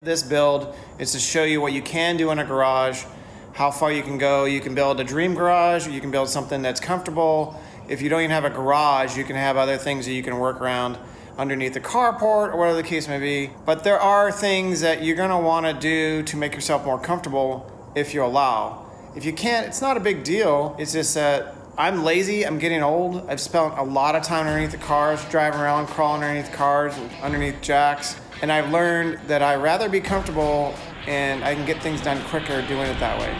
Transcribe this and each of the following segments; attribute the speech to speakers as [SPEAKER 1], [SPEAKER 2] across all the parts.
[SPEAKER 1] This build is to show you what you can do in a garage, how far you can go. You can build a dream garage, or you can build something that's comfortable. If you don't even have a garage, you can have other things that you can work around underneath the carport or whatever the case may be. But there are things that you're gonna wanna do to make yourself more comfortable if you allow. If you can't, it's not a big deal. It's just that I'm lazy, I'm getting old. I've spent a lot of time underneath the cars, driving around, crawling underneath cars, underneath jacks. And I've learned that I'd rather be comfortable and I can get things done quicker doing it that way.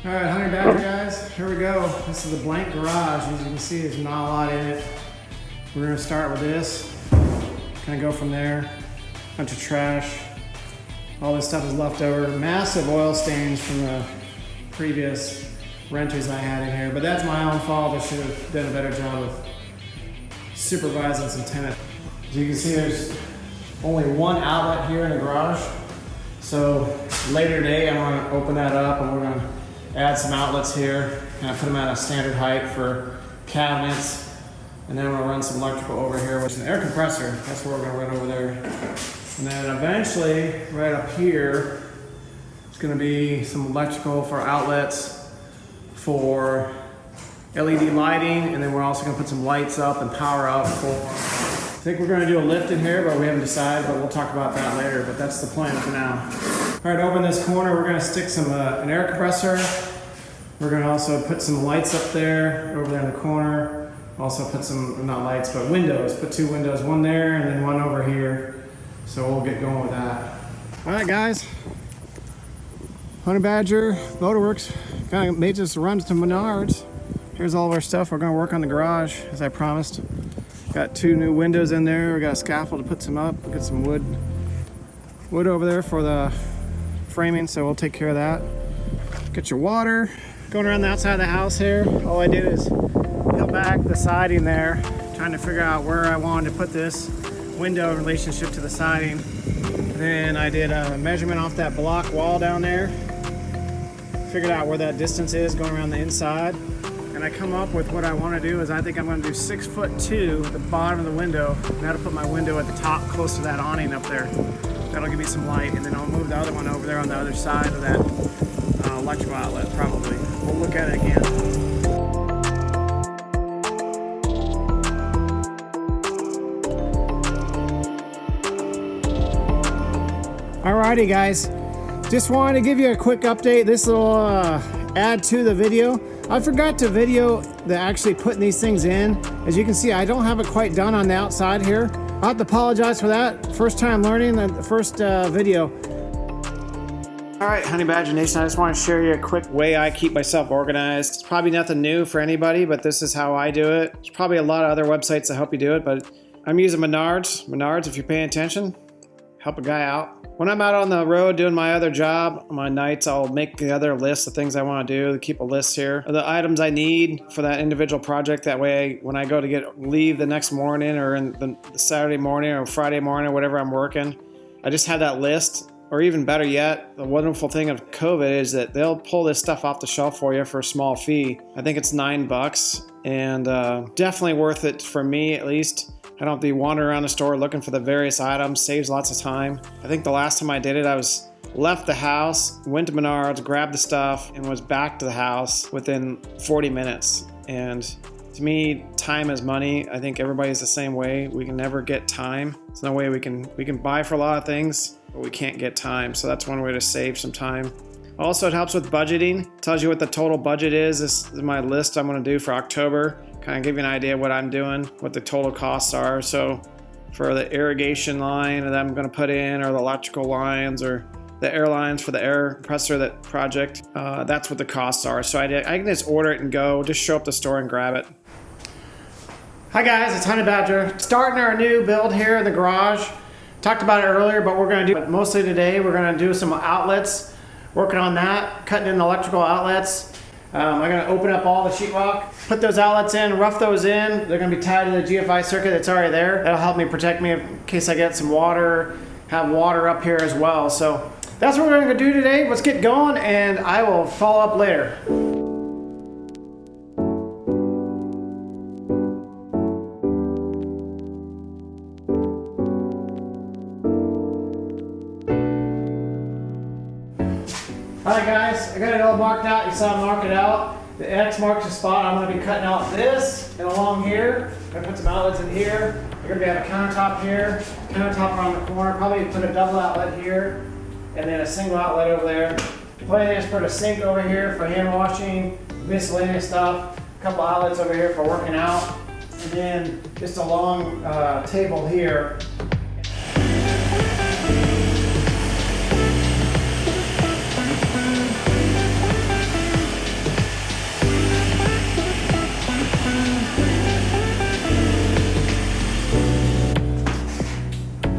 [SPEAKER 1] All right, Honey Badger guys, here we go. This is a blank garage. As you can see, there's not a lot in it. We're gonna start with this. Kind of go from there. Bunch of trash. All this stuff is left over. Massive oil stains from the previous renters I had in here, but that's my own fault. I should have done a better job of supervising some tenants. As you can see, there's only one outlet here in the garage. So later today, I'm gonna open that up and we're gonna add some outlets here. Kind of put them at a standard height for cabinets. And then we're gonna run some electrical over here, which is an air compressor. That's what we're gonna run over there. And then eventually, right up here, it's gonna be some electrical for outlets for LED lighting, and then we're also gonna put some lights up and power out for, I think we're gonna do a lift in here, but we haven't decided, but we'll talk about that later, but that's the plan for now. All right, over in this corner, we're gonna stick some an air compressor. We're gonna also put some lights up there, over there in the corner. Also put some, not lights, but windows. Put two windows, one there and then one over here. So we'll get going with that. All right, guys. Honey Badger Motorworks kind of made this run to Menards. Here's all of our stuff. We're gonna work on the garage, as I promised. Got two new windows in there. We got a scaffold to put some up. Get some wood over there for the framing, so we'll take care of that. Get your water. Going around the outside of the house here. All I did is peel back the siding there, trying to figure out where I wanted to put this window in relationship to the siding. Then I did a measurement off that block wall down there, figured out where that distance is going around the inside, and I come up with what I want to do is I think I'm going to do 6'2" at the bottom of the window, and that'll put my window at the top close to that awning up there. That'll give me some light, and then I'll move the other one over there on the other side of that electrical outlet probably. We'll look at it again. Alrighty guys, just wanted to give you a quick update. This will add to the video. I forgot to video the actually putting these things in. As you can see, I don't have it quite done on the outside here. I'll have to apologize for that. First time learning the first video. All right, Honey Badger Nation, I just want to share you a quick way I keep myself organized. It's probably nothing new for anybody, but this is how I do it. There's probably a lot of other websites that help you do it, but I'm using Menards. Menards, if you're paying attention, help a guy out. When I'm out on the road doing my other job, on my nights, I'll make the other list of things I want to do, keep a list here of the items I need for that individual project. That way, when I go to leave the next morning or in the Saturday morning or Friday morning, whatever I'm working, I just have that list. Or even better yet, the wonderful thing of COVID is that they'll pull this stuff off the shelf for you for a small fee. I think it's $9 and definitely worth it for me at least. I don't have to be wandering around the store looking for the various items, saves lots of time. I think the last time I did it, I left the house, went to Menards, grabbed the stuff, and was back to the house within 40 minutes. And to me, time is money. I think everybody's the same way. We can never get time. There's no way we can buy for a lot of things, but we can't get time. So that's one way to save some time. Also, it helps with budgeting. It tells you what the total budget is. This is my list I'm gonna do for October. Kind of give you an idea of what I'm doing, what the total costs are. So for the irrigation line that I'm gonna put in, or the electrical lines, or the air lines for the air compressor that project, that's what the costs are. So I can just order it and go, just show up at the store and grab it. Hi guys, it's Honey Badger. Starting our new build here in the garage. Talked about it earlier, but we're gonna do it mostly today. We're gonna do some outlets, working on that, cutting in the electrical outlets. I'm gonna open up all the sheetrock, put those outlets in, rough those in. They're gonna be tied to the GFI circuit that's already there. That'll help me protect me in case I get some water, have water up here as well. So that's what we're gonna do today. Let's get going and I will follow up later. Alright guys, I got it all marked out. You saw me mark it out. The X marks the spot. I'm going to be cutting out this and along here. I'm going to put some outlets in here. We're going to have a countertop here, countertop around the corner. Probably put a double outlet here and then a single outlet over there. The plan is to put a sink over here for hand washing, miscellaneous stuff. A couple outlets over here for working out. And then just a long table here.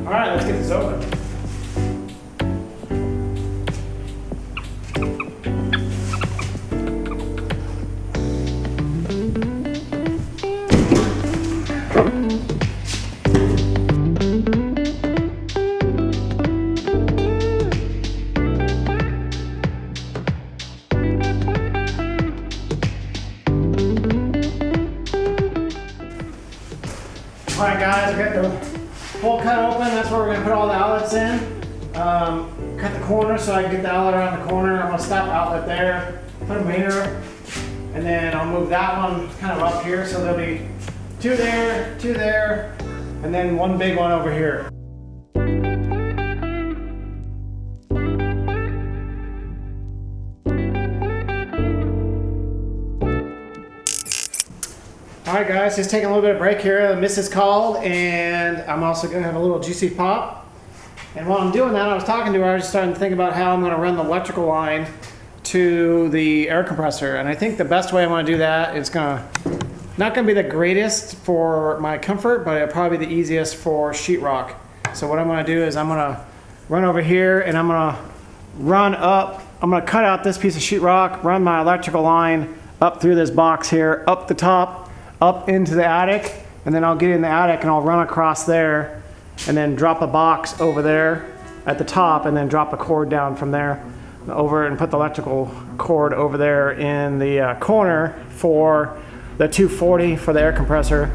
[SPEAKER 1] Alright, let's get this open. Alright guys, I got the hole cut open. That's where we're going to put all the outlets in. Cut the corner so I can get the outlet around the corner. I'm going to stop the outlet there, put them here, and then I'll move that one kind of up here so there'll be two there, and then one big one over here. Alright guys, just taking a little bit of break here. The missus called and I'm also going to have a little juicy pop. And while I'm doing that, I was talking to her, I was starting to think about how I'm going to run the electrical line to the air compressor. And I think the best way I want to do that is not going to be the greatest for my comfort, but it'll probably be the easiest for sheetrock. So what I'm going to do is I'm going to run over here and I'm going to run up. I'm going to cut out this piece of sheetrock, run my electrical line up through this box here, up the top, up into the attic, and then I'll get in the attic and I'll run across there and then drop a box over there at the top and then drop a cord down from there over and put the electrical cord over there in the corner for the 240 for the air compressor.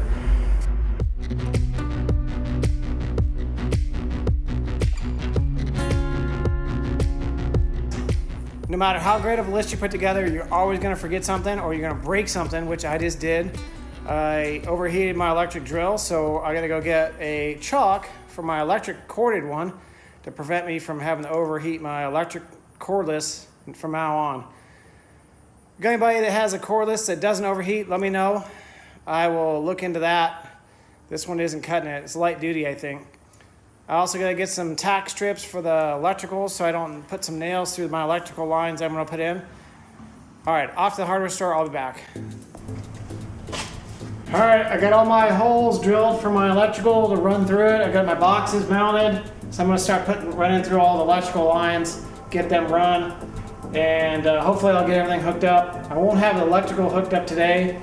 [SPEAKER 1] No matter how great of a list you put together, you're always going to forget something or you're going to break something, which I just did. I overheated my electric drill, so I gotta go get a chock for my electric corded one to prevent me from having to overheat my electric cordless from now on. If anybody that has a cordless that doesn't overheat, let me know. I will look into that. This one isn't cutting it. It's light duty, I think. I also gotta get some tack strips for the electrical so I don't put some nails through my electrical lines I'm gonna put in. All right, off to the hardware store, I'll be back. All right, I got all my holes drilled for my electrical to run through it. I got my boxes mounted. So I'm gonna start running through all the electrical lines, get them run, and hopefully I'll get everything hooked up. I won't have the electrical hooked up today.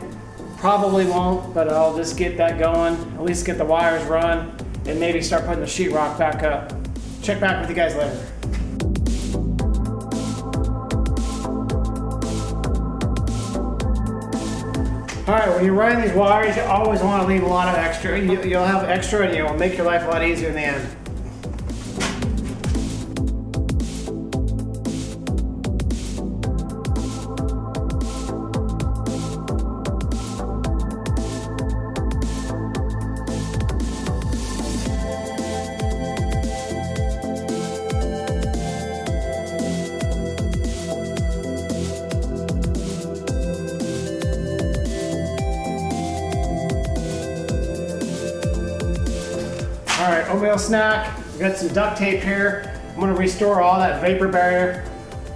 [SPEAKER 1] Probably won't, but I'll just get that going, at least get the wires run, and maybe start putting the sheetrock back up. Check back with you guys later. All right, when you're running these wires, you always want to leave a lot of extra. You'll have extra and you'll make your life a lot easier in the end. All right, oatmeal snack. We got some duct tape here. I'm gonna restore all that vapor barrier.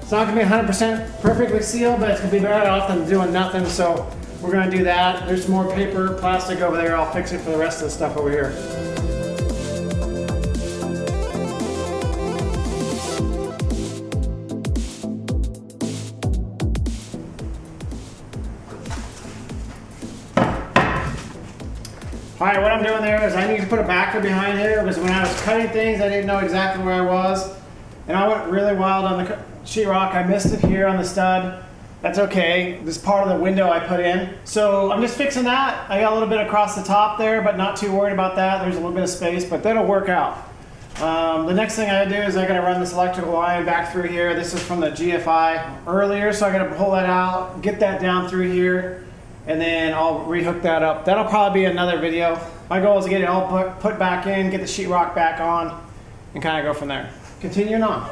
[SPEAKER 1] It's not gonna be 100% perfectly sealed, but it's gonna be better off than doing nothing, so we're gonna do that. There's some more paper, plastic over there. I'll fix it for the rest of the stuff over here. All right, what I'm doing there is I need to put a backer behind here because when I was cutting things, I didn't know exactly where I was. And I went really wild on the sheetrock. I missed it here on the stud. That's okay. This part of the window I put in. So I'm just fixing that. I got a little bit across the top there, but not too worried about that. There's a little bit of space, but that'll work out. The next thing I do is I gotta run this electrical line back through here. This is from the GFI earlier, so I gotta pull that out, get that down through here, and then I'll rehook that up. That'll probably be another video. My goal is to get it all put back in, get the sheetrock back on, and kind of go from there. Continuing on.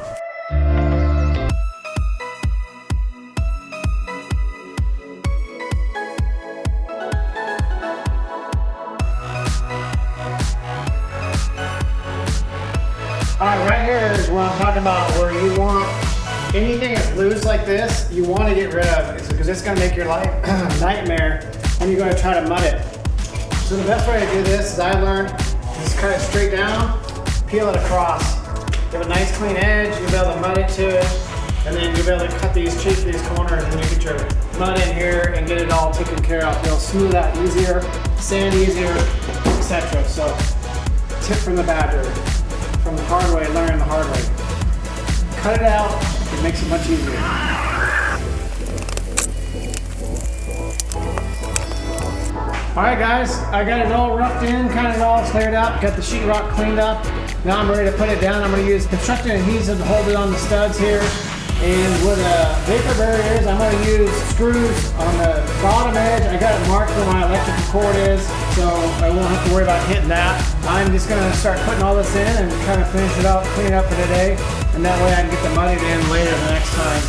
[SPEAKER 1] Alright, right here is what I'm talking about, where you want anything that's loose like this, you want to get rid of, because it's going to make your life a nightmare when you're going to try to mud it. So the best way to do this, as I learned, is cut it straight down, peel it across. You have a nice clean edge, you'll be able to mud it to it, and then you'll be able to cut these, shape these corners, and you get your mud in here and get it all taken care of. You'll smooth out easier, sand easier, etc. So, tip from the badger. From the hard way, learn the hard way. Cut it out, it makes it much easier. Alright guys, I got it all roughed in, kind of all cleared up, got the sheetrock cleaned up. Now I'm ready to put it down. I'm going to use construction adhesive to hold it on the studs here. And with vapor barriers, I'm going to use screws on the bottom edge. I got it marked where my electrical cord is, so I won't have to worry about hitting that. I'm just going to start putting all this in and kind of finish it up, clean it up for today. And that way I can get the mudded in later the next time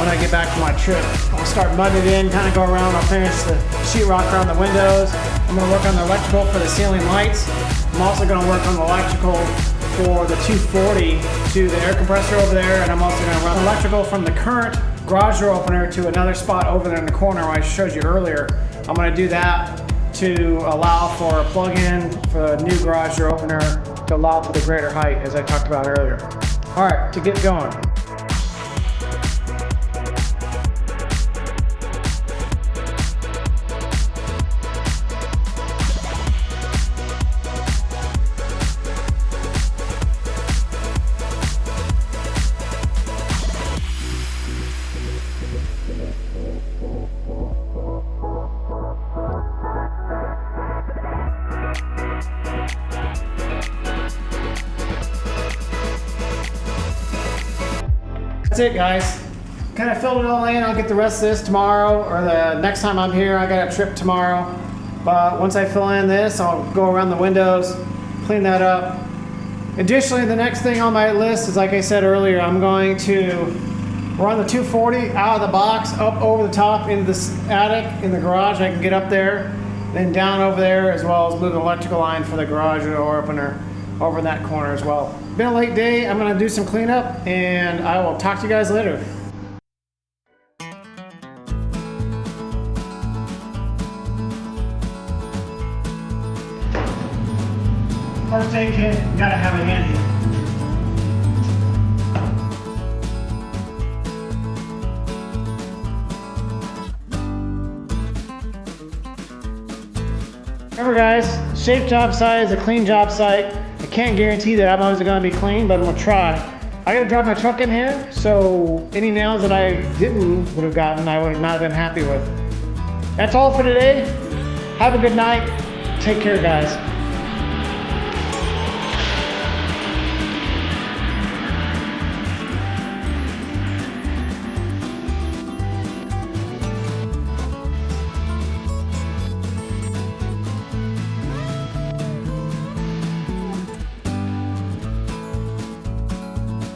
[SPEAKER 1] when I get back from my trip. I'll start mudding it in, kind of go around. I'll finish the sheetrock around the windows. I'm going to work on the electrical for the ceiling lights. I'm also going to work on the electrical for the 240 to the air compressor over there, and I'm also going to run electrical from the current garage door opener to another spot over there in the corner where I showed you earlier. I'm going to do that to allow for a plug-in for a new garage door opener to allow for the greater height, as I talked about earlier. All right, to get going. That's it, guys. Kind of filled it all in. I'll get the rest of this tomorrow, or the next time I'm here. I got a trip tomorrow. But once I fill in this, I'll go around the windows, clean that up. Additionally, the next thing on my list is, like I said earlier, I'm going to run the 240 out of the box, up over the top into this attic in the garage. I can get up there, then down over there, as well as move the electrical line for the garage door opener over in that corner as well. Been a late day. I'm going to do some cleanup, and I will talk to you guys later. First aid kit, you gotta have it handy. Remember guys, safe job site is a clean job site. I can't guarantee that I'm always gonna be clean, but I'm gonna try. I gotta drive my truck in here, so any nails that I would have gotten, I would not have been happy with. That's all for today. Have a good night. Take care, guys.